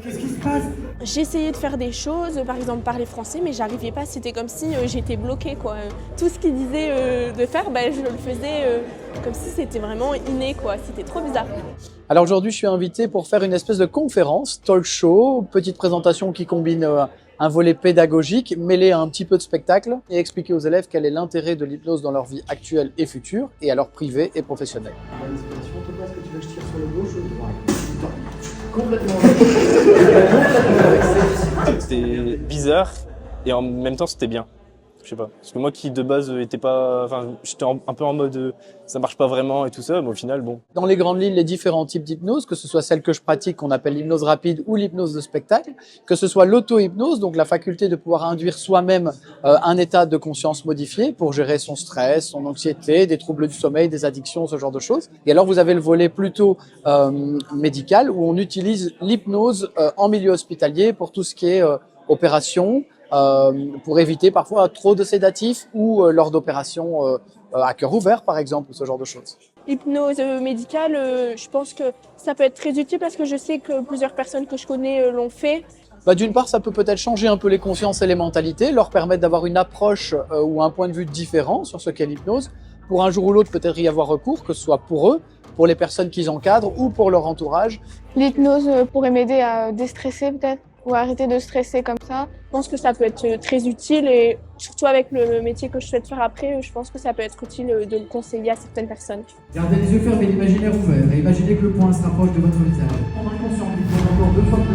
Qu'est-ce qui se passe? J'essayais de faire des choses, par exemple parler français, mais j'arrivais pas. C'était comme si j'étais bloquée, quoi. Tout ce qu'ils disaient de faire, je le faisais comme si c'était vraiment inné, quoi. C'était trop bizarre. Alors aujourd'hui, je suis invité pour faire une espèce de conférence, talk show, petite présentation qui combine un volet pédagogique mêlé à un petit peu de spectacle et expliquer aux élèves quel est l'intérêt de l'hypnose dans leur vie actuelle et future et alors privée et professionnelle. Est-ce que tu veux que je tire sur le gauche ou le droit? Complètement. C'était bizarre et en même temps c'était bien. Je sais pas. Parce que moi qui de base était pas. Enfin, j'étais un peu en mode ça marche pas vraiment et tout ça, mais au final, bon. Dans les grandes lignes, les différents types d'hypnose, que ce soit celle que je pratique, qu'on appelle l'hypnose rapide ou l'hypnose de spectacle, que ce soit l'auto-hypnose, donc la faculté de pouvoir induire soi-même un état de conscience modifié pour gérer son stress, son anxiété, des troubles du sommeil, des addictions, ce genre de choses. Et alors, vous avez le volet plutôt médical où on utilise l'hypnose en milieu hospitalier pour tout ce qui est opération, pour éviter parfois trop de sédatifs ou lors d'opérations à cœur ouvert, par exemple, ou ce genre de choses. L'hypnose médicale, je pense que ça peut être très utile parce que je sais que plusieurs personnes que je connais l'ont fait. D'une part, ça peut peut-être changer un peu les consciences et les mentalités, leur permettre d'avoir une approche ou un point de vue différent sur ce qu'est l'hypnose. Pour un jour ou l'autre, peut-être y avoir recours, que ce soit pour eux, pour les personnes qu'ils encadrent ou pour leur entourage. L'hypnose pourrait m'aider à déstresser peut-être, ou arrêter de stresser comme ça. Je pense que ça peut être très utile et surtout avec le métier que je souhaite faire après, je pense que ça peut être utile de le conseiller à certaines personnes. Gardez les yeux fermés, l'imaginaire ouvert et imaginez que le poing se rapproche de votre visage. Prendre conscience du poing encore 2 fois plus